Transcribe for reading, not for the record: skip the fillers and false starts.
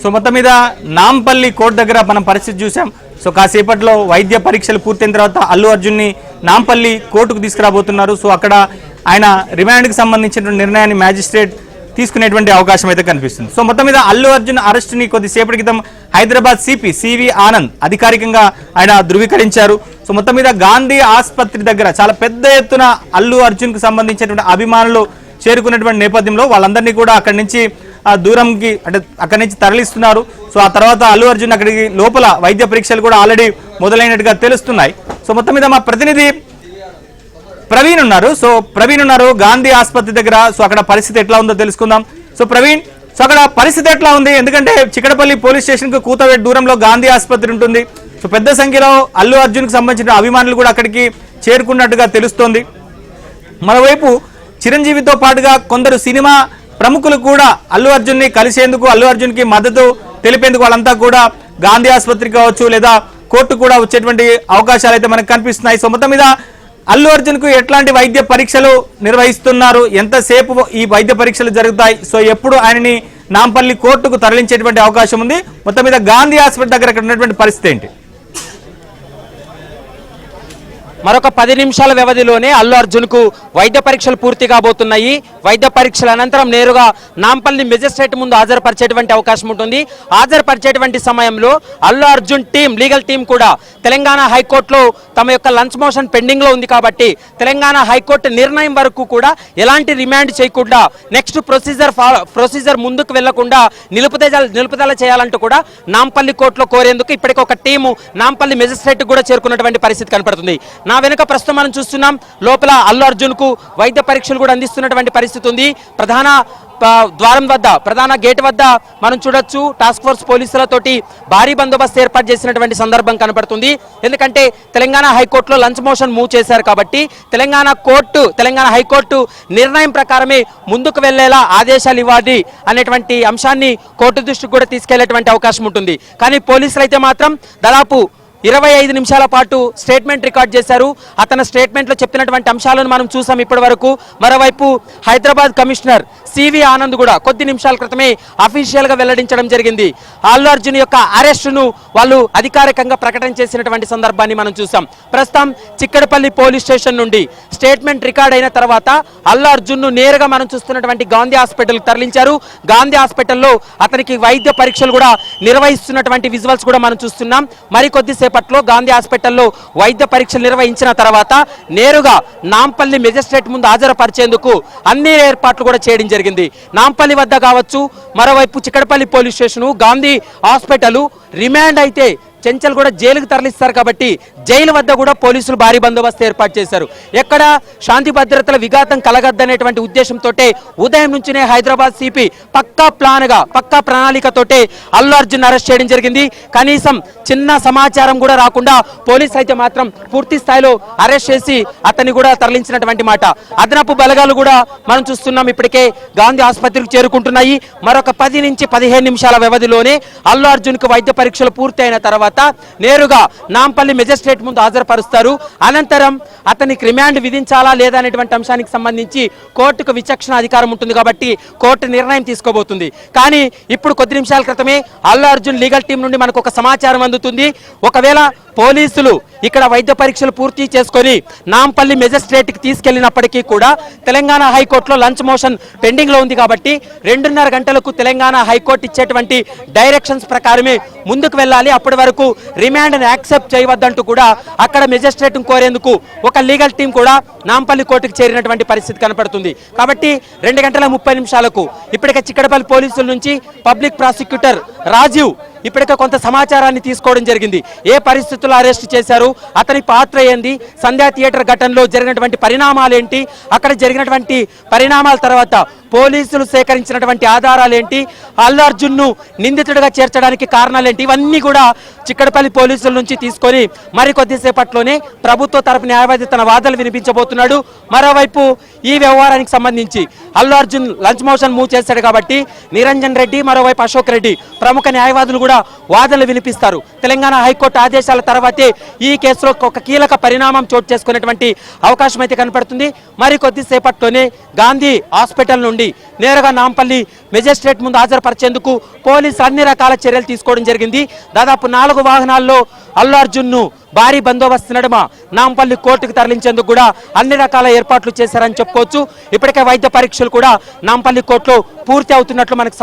So మొత్తం మీద Nampally court దగ్గర మనం పరిస్థితి చూసాం. సో కాసేపట్లో వైద్య పరీక్షలు పూర్తయిన తర్వాత అల్లు అర్జున్ని నాంపల్లి కోర్టుకు తీసుకురాబోతున్నారు. సో అక్కడ ఆయన రిమాండ్కి సంబంధించిన నిర్ణయాన్ని మ్యాజిస్ట్రేట్ తీసుకునేటువంటి అవకాశం అయితే కనిపిస్తుంది. సో మొత్తం మీద అల్లు అర్జున్ అరెస్టుని కొద్దిసేపటి క్రితం హైదరాబాద్ సిపి సివి ఆనంద్ అధికారికంగా ఆయన ధృవీకరించారు. సో మొత్తం మీద గాంధీ ఆసుపత్రి దగ్గర చాలా పెద్ద ఎత్తున అల్లు అర్జున్కు సంబంధించినటువంటి అభిమానులు చేరుకున్నటువంటి నేపథ్యంలో వాళ్ళందరినీ కూడా అక్కడి నుంచి దూరంకి అంటే అక్కడి నుంచి తరలిస్తున్నారు. సో ఆ తర్వాత అల్లు అర్జున్ అక్కడికి లోపల వైద్య పరీక్షలు కూడా ఆల్రెడీ మొదలైనట్టుగా తెలుస్తున్నాయి. సో మొత్తం మీద మా ప్రతినిధి ప్రవీణ్ ఉన్నారు గాంధీ ఆసుపత్రి దగ్గర. సో అక్కడ పరిస్థితి ఎట్లా ఉందో తెలుసుకుందాం. సో ప్రవీణ్, సో అక్కడ పరిస్థితి ఎట్లా ఉంది? ఎందుకంటే చిక్కడపల్లి పోలీస్ స్టేషన్ కు కూతవేట్ దూరంలో గాంధీ ఆసుపత్రి ఉంటుంది. సో పెద్ద సంఖ్యలో అల్లు అర్జున్ కు సంబంధించిన అభిమానులు కూడా అక్కడికి చేరుకున్నట్టుగా తెలుస్తోంది. మరోవైపు చిరంజీవితో పాటుగా కొందరు సినిమా ప్రముఖులు కూడా అల్లు అర్జున్ ని కలిసేందుకు, అల్లు అర్జున్ కి మద్దతు తెలిపేందుకు వాళ్ళంతా కూడా గాంధీ ఆసుపత్రి కావచ్చు లేదా కోర్టు కూడా వచ్చేటువంటి అవకాశాలు అయితే మనకు కనిపిస్తున్నాయి. సో మొత్తం మీద అల్లు అర్జున్ కు ఎట్లాంటి వైద్య పరీక్షలు నిర్వహిస్తున్నారు, ఎంతసేపు ఈ వైద్య పరీక్షలు జరుగుతాయి, సో ఎప్పుడు ఆయనని నాంపల్లి కోర్టుకు తరలించేటువంటి అవకాశం ఉంది, మొత్తం మీద గాంధీ హాస్పిటల్ దగ్గర ఉన్నటువంటి పరిస్థితి ఏంటి? మరొక 10 నిమిషాల వ్యవధిలోనే అల్లు అర్జున్ కు వైద్య పరీక్షలు పూర్తి కాబోతున్నాయి. వైద్య పరీక్షల అనంతరం నేరుగా నాంపల్లి మెజిస్ట్రేట్ ముందు హాజరుపరిచేటువంటి అవకాశం ఉంటుంది. హాజరుపరిచేటువంటి సమయంలో అల్లు అర్జున్ లీగల్ టీం కూడా తెలంగాణ హైకోర్టులో తమ యొక్క లంచ్ మోషన్ పెండింగ్ లో ఉంది కాబట్టి తెలంగాణ హైకోర్టు నిర్ణయం వరకు కూడా ఎలాంటి రిమాండ్ చేయకుండా నెక్స్ట్ ప్రొసీజర్ ముందుకు వెళ్లకుండా నిలుపుదల చేయాలంటూ కూడా నాంపల్లి కోర్టులో కోరేందుకు ఇప్పటికి ఒక టీము నాంపల్లి మెజిస్ట్రేట్ కూడా చేరుకున్నటువంటి పరిస్థితి కనపడుతుంది. నా వెనుక ప్రస్తుతం మనం చూస్తున్నాం లోపల అల్లు అర్జున్ కు వైద్య పరీక్షలు కూడా అందిస్తున్నటువంటి పరిస్థితి ఉంది. ప్రధాన ద్వారం వద్ద, ప్రధాన గేట్ వద్ద మనం చూడొచ్చు టాస్క్ ఫోర్స్ పోలీసులతోటి భారీ బందోబస్తు ఏర్పాటు చేసినటువంటి సందర్భం కనపడుతుంది. ఎందుకంటే తెలంగాణ హైకోర్టులో లంచ్ మోషన్ మూవ్ చేశారు కాబట్టి తెలంగాణ హైకోర్టు నిర్ణయం ప్రకారమే ముందుకు వెళ్లేలా ఆదేశాలు ఇవ్వాలి అనేటువంటి అంశాన్ని కోర్టు దృష్టికి కూడా తీసుకెళ్లేటువంటి అవకాశం ఉంటుంది. కానీ పోలీసులు అయితే మాత్రం దాదాపు 25 నిమిషాల పాటు స్టేట్మెంట్ రికార్డ్ చేశారు. అతని స్టేట్మెంట్లో చెప్పినటువంటి అంశాలను మనం చూసాం ఇప్పటి వరకు. మరోవైపు హైదరాబాద్ కమిషనర్ సివి ఆనంద్ కూడా కొద్ది నిమిషాల క్రితమే అఫీషియల్ గా వెల్లడించడం జరిగింది. అల్లు అర్జున్ యొక్క అరెస్టును వాళ్ళు అధికారికంగా ప్రకటన చేసినటువంటి సందర్భాన్ని మనం చూసాం. ప్రస్తుతం చిక్కడపల్లి పోలీస్ స్టేషన్ నుండి స్టేట్మెంట్ రికార్డ్ అయిన తర్వాత అల్లు అర్జున్ ను నేరుగా మనం చూస్తున్నటువంటి గాంధీ హాస్పిటల్ తరలించారు. గాంధీ హాస్పిటల్లో అతనికి వైద్య పరీక్షలు కూడా నిర్వహిస్తున్నటువంటి విజువల్స్ కూడా మనం చూస్తున్నాం. మరికొద్దిసేపు గాంధీ హాస్పిటల్లో వైద్య పరీక్షలు నిర్వహించిన తర్వాత నేరుగా నాంపల్లి మెజిస్ట్రేట్ ముందు హాజరుపరిచేందుకు అన్ని ఏర్పాట్లు కూడా చేయడం జరిగింది. నాంపల్లి వద్ద కావచ్చు, మరోవైపు Chikkadpally police station, Gandhi hospital, remand అయితే చెంచల్ కూడా జైలుకు తరలిస్తారు కాబట్టి జైలు వద్ద కూడా పోలీసులు భారీ బందోబస్తు ఏర్పాటు చేశారు. ఎక్కడ శాంతి భద్రతల విఘాతం కలగద్దనేటువంటి ఉద్దేశంతో ఉదయం నుంచినే హైదరాబాద్ సిపి పక్కా ప్రణాళికతోటే అల్లు అర్జున్ అరెస్ట్ చేయడం జరిగింది. కనీసం చిన్న సమాచారం కూడా రాకుండా పోలీసు అయితే మాత్రం పూర్తి స్థాయిలో అరెస్ట్ చేసి అతన్ని కూడా తరలించినటువంటి మాట. అదనపు బలగాలు కూడా మనం చూస్తున్నాం ఇప్పటికే గాంధీ ఆసుపత్రికి చేరుకుంటున్నాయి. మరొక 10 నుంచి 15 నిమిషాల వ్యవధిలోనే అల్లు అర్జున్ కు వైద్య పరీక్షలు పూర్తయిన తర్వాత నేరుగా నాంపల్లి మెజిస్ట్రేట్ ముందు హాజరుపరుస్తారు. అనంతరం అతనికి రిమాండ్ విధించాలా లేదా అనేటువంటి అంశానికి సంబంధించి కోర్టుకు విచక్షణ అధికారం ఉంటుంది కాబట్టి కోర్టు నిర్ణయం తీసుకోబోతుంది. కానీ ఇప్పుడు కొద్ది నిమిషాల క్రితమే అల్లు అర్జున్ లీగల్ టీం నుండి మనకు ఒక సమాచారం అందుతుంది. ఒకవేళ పోలీసులు ఇక్కడ వైద్య పరీక్షలు పూర్తి చేసుకొని నాంపల్లి మెజిస్ట్రేట్ కి తీసుకెళ్లినప్పటికీ కూడా తెలంగాణ హైకోర్టులో లంచ్ మోషన్ పెండింగ్ లో ఉంది కాబట్టి 2:30 గంటలకు తెలంగాణ హైకోర్టు ఇచ్చేటువంటి డైరెక్షన్స్ ప్రకారమే ముందుకు వెళ్ళాలి. అప్పటి వరకు రిమాండ్ ని యాక్సెప్ట్ చేయవద్దంటూ కూడా అక్కడ మెజిస్ట్రేట్ కోరేందుకు ఒక లీగల్ టీం కూడా నాంపల్లి కోర్టుకు చేరినటువంటి పరిస్థితి కనపడుతుంది. కాబట్టి 2:30 ఇప్పటికే చిక్కడపల్లి పోలీసుల నుంచి పబ్లిక్ ప్రాసిక్యూటర్ రాజీవ్ ఇప్పటికే కొంత సమాచారాన్ని తీసుకోవడం జరిగింది. ఏ పరిస్థితుల్లో అరెస్ట్ చేశారు, అతని పాత్ర ఏంది, సంధ్యా థియేటర్ ఘటనలో జరిగినటువంటి పరిణామాలు ఏంటి, అక్కడ జరిగినటువంటి పరిణామాల తర్వాత పోలీసులు సేకరించినటువంటి ఆధారాలు ఏంటి, అల్లు అర్జున్ ను నిందితుడిగా చేర్చడానికి కారణాలు ఏంటి, ఇవన్నీ కూడా చిక్కడపల్లి పోలీసుల నుంచి తీసుకొని మరికొద్దిసేపట్లోనే ప్రభుత్వ తరపు న్యాయవాది తన వాదనలు వినిపించబోతున్నాడు. మరోవైపు ఈ వ్యవహారానికి సంబంధించి Allu Arjun lunch motion move చేశాడు కాబట్టి నిరంజన్ రెడ్డి, మరోవైపు అశోక్ రెడ్డి ప్రముఖ న్యాయవాదులు కూడా కూడా వాదనలు వినిపిస్తారు. తెలంగాణ హైకోర్టు ఆదేశాల తర్వాతే ఈ కేసులో ఒక కీలక పరిణామం చోటు చేసుకునేటువంటి అవకాశం అయితే కనపడుతుంది. మరి కొద్దిసేపట్లోనే గాంధీ హాస్పిటల్ నుండి నేరుగా నాంపల్లి మెజిస్ట్రేట్ ముందు హాజరుపరిచేందుకు పోలీసులు అన్ని రకాల చర్యలు తీసుకోవడం జరిగింది. దాదాపు 4 వాహనాల్లో అల్లు అర్జున్ ను భారీ బందోబస్తు నడుమ నాంపల్లి కోర్టుకు తరలించేందుకు కూడా అన్ని రకాల ఏర్పాట్లు చేశారని చెప్పుకోవచ్చు. ఇప్పటికే వైద్య పరీక్షలు కూడా నాంపల్లి కోర్టులో పూర్తి అవుతున్నట్లు మనకు